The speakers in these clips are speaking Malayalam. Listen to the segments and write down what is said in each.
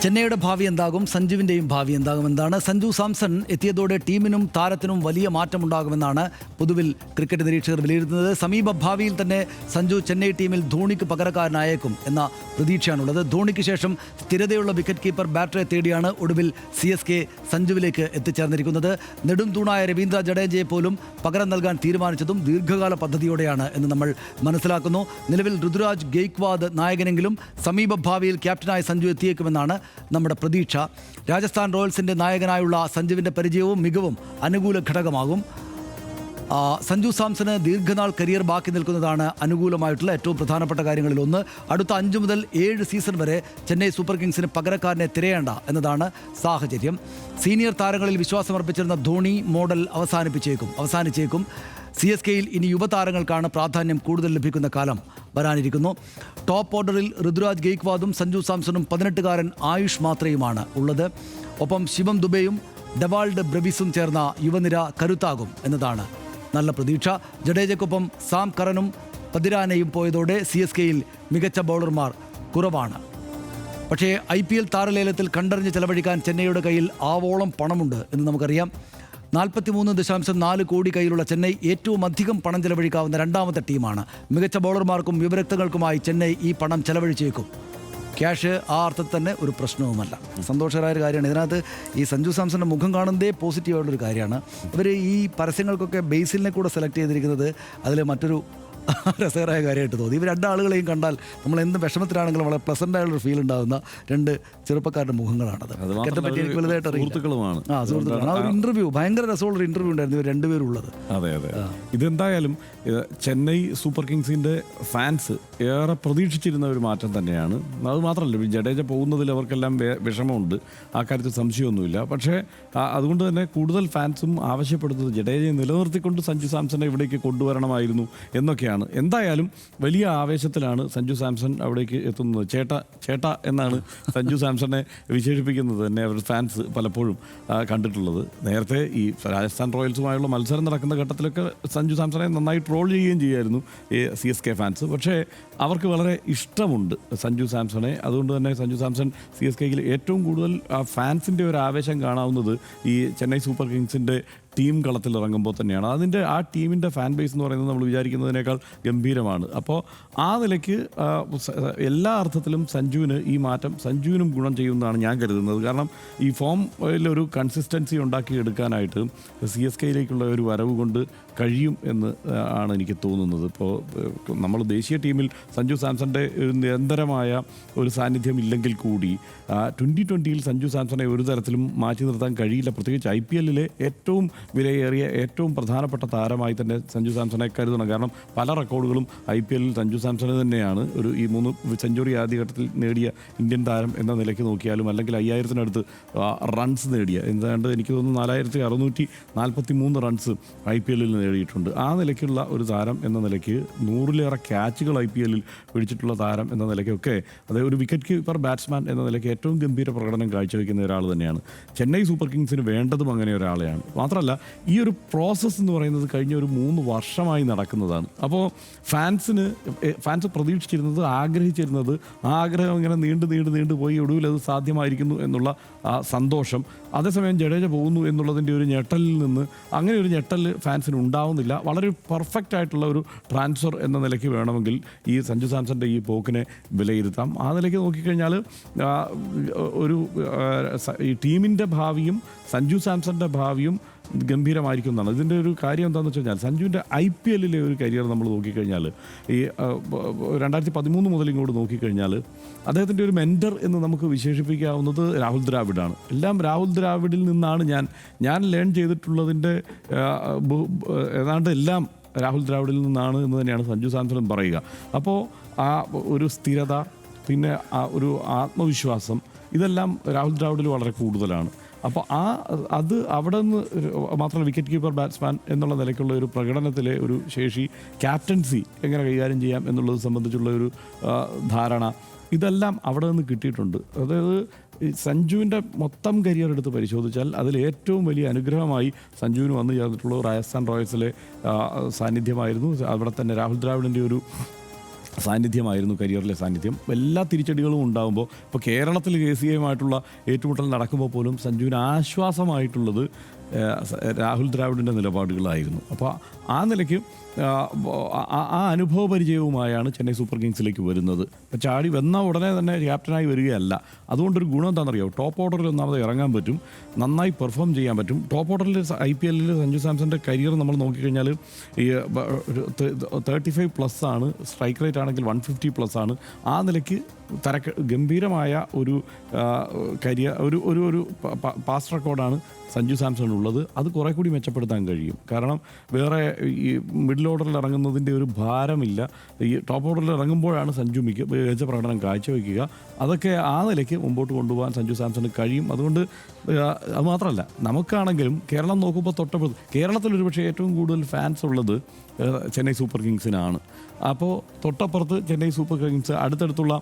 ചെന്നൈയുടെ ഭാവി എന്താകും, സഞ്ജുവിൻ്റെയും ഭാവി എന്താകുമെന്നാണ്. സഞ്ജു സാംസൺ എത്തിയതോടെ ടീമിനും താരത്തിനും വലിയ മാറ്റമുണ്ടാകുമെന്നാണ് പൊതുവിൽ ക്രിക്കറ്റ് നിരീക്ഷകർ വിലയിരുത്തുന്നത്. സമീപ ഭാവിയിൽ തന്നെ സഞ്ജു ചെന്നൈ ടീമിൽ ധോണിക്ക് പകരക്കാരനായേക്കും എന്ന പ്രതീക്ഷയാണുള്ളത്. ധോണിക്ക് ശേഷം സ്ഥിരതയുള്ള വിക്കറ്റ് കീപ്പർ ബാറ്ററെ തേടിയാണ് ഒടുവിൽ CSK സഞ്ജുവിലേക്ക് എത്തിച്ചേർന്നിരിക്കുന്നത്. നെടുംതൂണായ രവീന്ദ്ര ജഡേജയെ പോലും പകരം നൽകാൻ തീരുമാനിച്ചതും ദീർഘകാല പദ്ധതിയോടെയാണ് എന്ന് നമ്മൾ മനസ്സിലാക്കുന്നു. നിലവിൽ ഋതുരാജ് ഗെയ്ക്വാദ് നായകനെങ്കിലും സമീപ ഭാവിയിൽ ക്യാപ്റ്റനായി സഞ്ജു എത്തിയേക്കുമെന്നാണ് നമ്മുടെ പ്രതീക്ഷ. രാജസ്ഥാൻ റോയൽസിൻ്റെ നായകനായുള്ള സഞ്ജുവിൻ്റെ പരിചയവും മികവും അനുകൂല ഘടകമാകും. സഞ്ജു സാംസന് ദീർഘനാൾ കരിയർ ബാക്കി നിൽക്കുന്നതാണ് അനുകൂലമായിട്ടുള്ള ഏറ്റവും പ്രധാനപ്പെട്ട കാര്യങ്ങളിൽ ഒന്ന്. അടുത്ത 5 മുതൽ 7 സീസൺ വരെ ചെന്നൈ സൂപ്പർ കിങ്സിന് പകരക്കാരനെ തിരയേണ്ട എന്നതാണ് സാഹചര്യം. സീനിയർ താരങ്ങളിൽ വിശ്വാസമർപ്പിച്ചിരുന്ന ധോണി മോഡൽ അവസാനിച്ചേക്കും. CSKയിൽ ഇനി യുവതാരങ്ങൾക്കാണ് പ്രാധാന്യം കൂടുതൽ ലഭിക്കുന്ന കാലം വരാനിരിക്കുന്നു. ടോപ്പ് ഓർഡറിൽ ഋതുരാജ് ഗെയ്ക്വാദും സഞ്ജു സാംസണും 18-കാരൻ ആയുഷ് മാത്രയുമാണ് ഉള്ളത്. ഒപ്പം ശിവം ദുബെയും ഡെവാൾഡ് ബ്രെവിസും ചേർന്ന യുവനിര കരുത്താകും എന്നതാണ് നല്ല പ്രതീക്ഷ. ജഡേജയ്ക്കൊപ്പം സാം കറനും പതിരാനയും പോയതോടെ CSKയിൽ മികച്ച ബൗളർമാർ കുറവാണ്. പക്ഷേ IPL താരലേലത്തിൽ കണ്ടറിഞ്ഞ് ചെലവഴിക്കാൻ ചെന്നൈയുടെ കയ്യിൽ ആവോളം പണമുണ്ട് എന്ന് നമുക്കറിയാം. 43.4 കോടി കയ്യിലുള്ള ചെന്നൈ ഏറ്റവും അധികം പണം ചെലവഴിക്കാവുന്ന രണ്ടാമത്തെ ടീമാണ്. മികച്ച ബൗളർമാർക്കും യുവരക്തങ്ങൾക്കുമായി ചെന്നൈ ഈ പണം ചെലവഴിച്ചേക്കും. ക്യാഷ് ആ അർത്ഥത്തിൽ തന്നെ ഒരു പ്രശ്നവുമല്ല. സന്തോഷകരമായ ഒരു കാര്യമാണ്. ഇതിനകത്ത് ഈ സഞ്ജു സാംസന്റെ മുഖം കാണുന്നതേ പോസിറ്റീവായിട്ടുള്ളൊരു കാര്യമാണ്. ഇവർ ഈ പരസ്യങ്ങൾക്കൊക്കെ ബേസിലിനെ കൂടെ സെലക്ട് ചെയ്തിരിക്കുന്നത് അതിൽ മറ്റൊരു രസകരമായ കാര്യമായിട്ട് തോന്നി. ഇവർ രണ്ടാളുകളെയും കണ്ടാൽ നമ്മൾ എന്ത് വിഷമത്തിലാണെങ്കിലും വളരെ പ്ലസൻ്റ് ആയിട്ടുള്ള ഫീൽ ഉണ്ടാകുന്ന രണ്ട് ചെറുപ്പക്കാരുടെ മുഖങ്ങളാണത്. ക്രിക്കറ്റിനെ പറ്റി എനിക്ക് വലുതായിട്ട് സുഹൃത്തുക്കളാണ്. ആ ഒരു ഇന്റർവ്യൂ, ഭയങ്കര രസമുള്ളൊരു ഇന്റർവ്യൂ ഉണ്ടായിരുന്നു ഇവർ രണ്ടുപേരും ഉള്ളത്. അതെ. ഇതെന്തായാലും ചെന്നൈ സൂപ്പർ കിങ്സിന്റെ ഫാൻസ് ഏറെ പ്രതീക്ഷിച്ചിരുന്ന ഒരു മാറ്റം തന്നെയാണ്. അത് മാത്രമല്ല, ജഡേജ പോകുന്നതിൽ അവർക്കെല്ലാം വിഷമമുണ്ട്, ആ കാര്യത്തിൽ സംശയമൊന്നുമില്ല. പക്ഷേ അതുകൊണ്ട് തന്നെ കൂടുതൽ ഫാൻസും ആവശ്യപ്പെടുന്നത് ജഡേജയെ നിലനിർത്തിക്കൊണ്ട് സഞ്ജു സാംസനെ ഇവിടേക്ക് കൊണ്ടുവരണമായിരുന്നു എന്നൊക്കെയാണ്. എന്തായാലും വലിയ ആവേശത്തിലാണ് സഞ്ജു സാംസൺ അവിടേക്ക് എത്തുന്നത്. ചേട്ട എന്നാണ് സഞ്ജു സാംസണെ വിശേഷിപ്പിക്കുന്നത് തന്നെ അവർ ഫാൻസ് പലപ്പോഴും കണ്ടിട്ടുള്ളത്. നേരത്തെ ഈ രാജസ്ഥാൻ റോയൽസുമായുള്ള മത്സരം നടക്കുന്ന ഘട്ടത്തിലൊക്കെ സഞ്ജു സാംസണെ നന്നായി ട്രോൾ ചെയ്യുകയും ചെയ്യുമായിരുന്നു CSK ഫാൻസ്. പക്ഷേ അവർക്ക് വളരെ ഇഷ്ടമുണ്ട് സഞ്ജു സാംസണെ. അതുകൊണ്ട് തന്നെ സഞ്ജു സാംസൺ CSKയിൽ ഏറ്റവും കൂടുതൽ ഫാൻസിൻ്റെ ഒരു ആവേശം കാണാവുന്നത് ഈ ചെന്നൈ സൂപ്പർ കിങ്സിൻ്റെ ടീം കളത്തിൽ ഇറങ്ങുമ്പോൾ തന്നെയാണ്. അതിൻ്റെ ആ ടീമിൻ്റെ ഫാൻ ബേസ് എന്ന് പറയുന്നത് നമ്മൾ വിചാരിക്കുന്നതിനേക്കാൾ ഗംഭീരമാണ്. അപ്പോൾ ആ നിലയ്ക്ക് എല്ലാ അർത്ഥത്തിലും സഞ്ജുവിന് ഈ മാറ്റം സഞ്ജുവിനും ഗുണം ചെയ്യുമെന്നാണ് ഞാൻ കരുതുന്നത്. കാരണം ഈ ഫോമിലൊരു കൺസിസ്റ്റൻസി ഉണ്ടാക്കിയെടുക്കാനായിട്ട് CSKയിലേക്കുള്ള ഒരു വരവ് കൊണ്ട് കഴിയും എന്ന് ആണ് എനിക്ക് തോന്നുന്നത്. ഇപ്പോൾ നമ്മൾ ദേശീയ ടീമിൽ സഞ്ജു സാംസന്റെ ഒരു നിരന്തരമായ ഒരു സാന്നിധ്യം ഇല്ലെങ്കിൽ കൂടി 2020 സഞ്ജു സാംസണെ ഒരു തരത്തിലും മാറ്റി നിർത്താൻ കഴിയില്ല. പ്രത്യേകിച്ച് IPLലെ ഏറ്റവും വിലയേറിയ ഏറ്റവും പ്രധാനപ്പെട്ട താരമായി തന്നെ സഞ്ജു സാംസണെ കരുതണം. കാരണം പല റെക്കോർഡുകളും IPLൽ സഞ്ജു സാംസണ് തന്നെയാണ്. ഈ 3 സെഞ്ചുറി ആദ്യഘട്ടത്തിൽ നേടിയ ഇന്ത്യൻ താരം എന്ന നിലയ്ക്ക് നോക്കിയാലും, അല്ലെങ്കിൽ 5000-നടുത്ത് റൺസ് നേടിയ, എന്താണ്ട് എനിക്ക് തോന്നുന്നു 4643 റൺസ് IPLൽ നേടിയിട്ടുണ്ട്. ആ നിലയ്ക്കുള്ള ഒരു താരം എന്ന നിലയ്ക്ക് 100-ലേറെ ക്യാച്ചുകൾ IPLൽ പിടിച്ചിട്ടുള്ള താരം എന്ന നിലയ്ക്കൊക്കെ, അതായത് ഒരു വിക്കറ്റ് കീപ്പർ ബാറ്റ്സ്മാൻ എന്ന നിലയ്ക്ക് ഏറ്റവും ഗംഭീര പ്രകടനം കാഴ്ചവെക്കുന്ന ഒരാൾ തന്നെയാണ്. ചെന്നൈ സൂപ്പർ കിങ്സിന് വേണ്ടതും അങ്ങനെ ഒരാളെയാണ്. മാത്രമല്ല, ഈ ഒരു പ്രോസസ്സ് എന്ന് പറയുന്നത് കഴിഞ്ഞ ഒരു 3 വർഷമായി നടക്കുന്നതാണ്. അപ്പോൾ ഫാൻസ് പ്രതീക്ഷിച്ചിരുന്നത്, ആഗ്രഹിച്ചിരുന്നത്, ആ ആഗ്രഹം ഇങ്ങനെ നീണ്ടു പോയി ഒടുവിൽ അത് സാധ്യമായിരിക്കുന്നു എന്നുള്ള സന്തോഷം. അതേസമയം ജഡേജ പോകുന്നു എന്നുള്ളതിൻ്റെ ഒരു ഞെട്ടലിൽ നിന്ന് അങ്ങനെ ഒരു ഞെട്ടൽ ഫാൻസിന് ഉണ്ടാവുന്നില്ല. വളരെ പെർഫെക്റ്റ് ആയിട്ടുള്ള ഒരു ട്രാൻസ്ഫർ എന്ന നിലയ്ക്ക് വേണമെങ്കിൽ ഈ സഞ്ജു സാംസന്റെ ഈ പോക്കിനെ വിലയിരുത്താം. ആ നിലയ്ക്ക് നോക്കിക്കഴിഞ്ഞാൽ ഈ ടീമിൻ്റെ ഭാവിയും സഞ്ജു സാംസന്റെ ഭാവിയും ഗംഭീരമായിരിക്കും എന്നാണ്. ഇതിൻ്റെ ഒരു കാര്യം എന്താണെന്ന് വെച്ച് കഴിഞ്ഞാൽ, സഞ്ജുവിൻ്റെ IPLലെ ഒരു കരിയർ നമ്മൾ നോക്കിക്കഴിഞ്ഞാൽ, ഈ 2013 മുതൽ ഇങ്ങോട്ട് നോക്കിക്കഴിഞ്ഞാൽ അദ്ദേഹത്തിൻ്റെ ഒരു മെൻറ്റർ എന്ന് നമുക്ക് വിശേഷിപ്പിക്കാവുന്നത് രാഹുൽ ദ്രാവിഡാണ്. എല്ലാം രാഹുൽ ദ്രാവിഡിൽ നിന്നാണ് ഞാൻ ലേൺ ചെയ്തിട്ടുള്ളതിൻ്റെ ഏതാണ്ട് എല്ലാം രാഹുൽ ദ്രാവിഡിൽ നിന്നാണ് എന്ന് തന്നെയാണ് സഞ്ജു സാംസൺ പറയുക. അപ്പോൾ ആ ഒരു സ്ഥിരത, പിന്നെ ആ ഒരു ആത്മവിശ്വാസം, ഇതെല്ലാം രാഹുൽ ദ്രാവിഡിൽ വളരെ കൂടുതലാണ്. അപ്പോൾ അത് അവിടെ നിന്ന് മാത്രമല്ല, വിക്കറ്റ് കീപ്പർ ബാറ്റ്സ്മാൻ എന്നുള്ള നിലയ്ക്കുള്ള ഒരു പ്രകടനത്തിലെ ഒരു ശേഷി, ക്യാപ്റ്റൻസി എങ്ങനെ കൈകാര്യം ചെയ്യാം എന്നുള്ളത് സംബന്ധിച്ചുള്ള ഒരു ധാരണ, ഇതെല്ലാം അവിടെ നിന്ന് കിട്ടിയിട്ടുണ്ട്. അതായത് സഞ്ജുവിൻ്റെ മൊത്തം കരിയർ എടുത്ത് പരിശോധിച്ചാൽ അതിൽ ഏറ്റവും വലിയ അനുഗ്രഹമായി സഞ്ജുവിന് വന്നു ചേർന്നിട്ടുള്ളത് രാജസ്ഥാൻ റോയൽസിലെ സാന്നിധ്യമായിരുന്നു. അവിടെ തന്നെ രാഹുൽ ദ്രാവിഡിൻ്റെ ഒരു സാന്നിധ്യമായിരുന്നു, കരിയറിലെ സാന്നിധ്യം. എല്ലാ തിരിച്ചടികളും ഉണ്ടാകുമ്പോൾ ഇപ്പോൾ കേരളത്തിൽ KCAയുമായിട്ടുള്ള ഏറ്റുമുട്ടൽ നടക്കുമ്പോൾ പോലും സഞ്ജുവിന് ആശ്വാസമായിട്ടുള്ളത് രാഹുൽ ദ്രാവിഡിൻ്റെ നിലപാടുകളായിരുന്നു. അപ്പോൾ ആ നിലയ്ക്ക് ആ അനുഭവ പരിചയവുമായാണ് ചെന്നൈ സൂപ്പർ കിങ്സിലേക്ക് വരുന്നത്. അപ്പോൾ ചാടി വന്ന ഉടനെ തന്നെ ക്യാപ്റ്റനായി വരികയല്ല. അതുകൊണ്ടൊരു ഗുണം എന്താണെന്നറിയോ, ടോപ്പ് ഓർഡറിൽ ഒന്നാമത് ഇറങ്ങാൻ പറ്റും, നന്നായി പെർഫോം ചെയ്യാൻ പറ്റും. ടോപ്പ് ഓർഡറിൽ IPL സഞ്ജു സാംസൻ്റെ കരിയർ നമ്മൾ നോക്കിക്കഴിഞ്ഞാൽ ഈ 35+ ആണ്, സ്ട്രൈക്ക് റേറ്റ് ആണെങ്കിൽ 150+ ആണ്. ആ നിലയ്ക്ക് ഗംഭീരമായ ഒരു കരിയർ, ഒരു പാസ് റെക്കോർഡാണ് സഞ്ജു സാംസൺ ഉള്ളത്. അത് കുറേ കൂടി മെച്ചപ്പെടുത്താൻ കഴിയും. കാരണം വേറെ ഈ മിഡിൽ ഓർഡറിൽ ഇറങ്ങുന്നതിൻ്റെ ഒരു ഭാരമില്ല. ഈ ടോപ്പ് ഓർഡറിൽ ഇറങ്ങുമ്പോഴാണ് സഞ്ജു മികച്ച പ്രകടനം കാഴ്ചവെക്കുക. അതൊക്കെ ആ നിലയ്ക്ക് മുമ്പോട്ട് കൊണ്ടുപോകാൻ സഞ്ജു സാംസണ് കഴിയും. അതുകൊണ്ട് അത് മാത്രമല്ല, നമുക്കാണെങ്കിലും കേരളം നോക്കുമ്പോൾ തൊട്ടപ്പുറത്ത്, കേരളത്തിൽ ഒരുപക്ഷെ ഏറ്റവും കൂടുതൽ ഫാൻസ് ഉള്ളത് ചെന്നൈ സൂപ്പർ കിങ്സിനാണ്. അപ്പോൾ തൊട്ടപ്പുറത്ത് ചെന്നൈ സൂപ്പർ കിങ്സ്, അടുത്തടുത്തുള്ള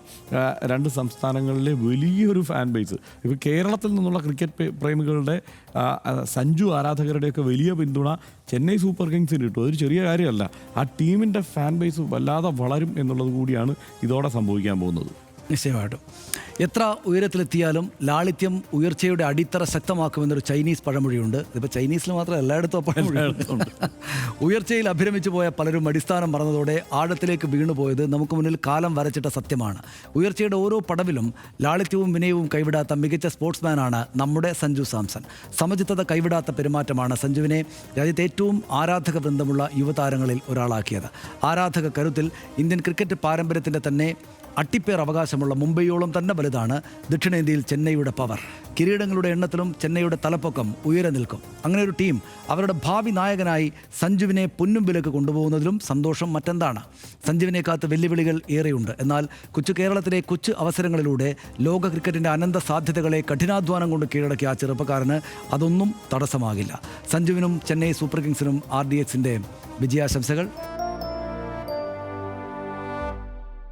2 സംസ്ഥാനങ്ങളിലെ വലിയൊരു ഫാൻ ബേസ്. ഇപ്പോൾ കേരളത്തിൽ നിന്നുള്ള ക്രിക്കറ്റ് പ്രേമികളുടെ, സഞ്ജു ആരാധകരുടെയൊക്കെ വലിയ പിന്തുണ ചെന്നൈ സൂപ്പർ കിങ്സിന് കിട്ടും. അതൊരു ചെറിയ കാര്യമല്ല. ആ ടീമിൻ്റെ ഫാൻ ബേസ് വല്ലാതെ വളരും എന്നുള്ളത് കൂടിയാണ് ഇതോടെ സംഭവിക്കാൻ പോകുന്നത്. നിശ്ചയമായിട്ടും. എത്ര ഉയരത്തിലെത്തിയാലും ലാളിത്യം ഉയർച്ചയുടെ അടിത്തറ ശക്തമാക്കുമെന്നൊരു ചൈനീസ് പഴമൊഴിയുണ്ട്. ഇതിപ്പോൾ ചൈനീസിൽ മാത്രമല്ല, എല്ലായിടത്തും പഴമൊഴിയുണ്ട്. ഉയർച്ചയിൽ അഭിരമിച്ചു പോയ പലരും അടിസ്ഥാനം മറന്നതോടെ ആഴത്തിലേക്ക് വീണുപോയത് നമുക്ക് മുന്നിൽ കാലം വരച്ചിട്ട സത്യമാണ്. ഉയർച്ചയുടെ ഓരോ പടവിലും ലാളിത്യവും വിനയവും കൈവിടാത്ത മികച്ച സ്പോർട്സ്മാനാണ് നമ്മുടെ സഞ്ജു സാംസൺ. സമചിത്തത കൈവിടാത്ത പെരുമാറ്റമാണ് സഞ്ജുവിനെ രാജ്യത്തെ ഏറ്റവും ആരാധക വൃന്ദമുള്ള യുവതാരങ്ങളിൽ ഒരാളാക്കിയത്. ആരാധക കരുത്തിൽ ഇന്ത്യൻ ക്രിക്കറ്റ് പാരമ്പര്യത്തിൻ്റെ തന്നെ അട്ടിപ്പേർ അവകാശമുള്ള മുംബൈയോളം തന്നെ വലുതാണ് ദക്ഷിണേന്ത്യയിൽ ചെന്നൈയുടെ പവർ. കിരീടങ്ങളുടെ എണ്ണത്തിലും ചെന്നൈയുടെ തലപ്പൊക്കം ഉയരെ നിൽക്കും. അങ്ങനെ ഒരു ടീം അവരുടെ ഭാവി നായകനായി സഞ്ജുവിനെ പൊന്നും വിലക്ക് കൊണ്ടുപോകുന്നതിലും സന്തോഷം മറ്റെന്താണ്. സഞ്ജുവിനെ കാത്ത് വെല്ലുവിളികൾ ഏറെയുണ്ട്. എന്നാൽ കൊച്ചു കേരളത്തിലെ കൊച്ചു അവസരങ്ങളിലൂടെ ലോക ക്രിക്കറ്റിൻ്റെ അനന്ത സാധ്യതകളെ കഠിനാധ്വാനം കൊണ്ട് കീഴടക്കിയ ആ ചെറുപ്പക്കാരന് അതൊന്നും തടസ്സമാകില്ല. സഞ്ജുവിനും ചെന്നൈ സൂപ്പർ കിങ്സിനും RDXൻ്റെ വിജയാശംസകൾ.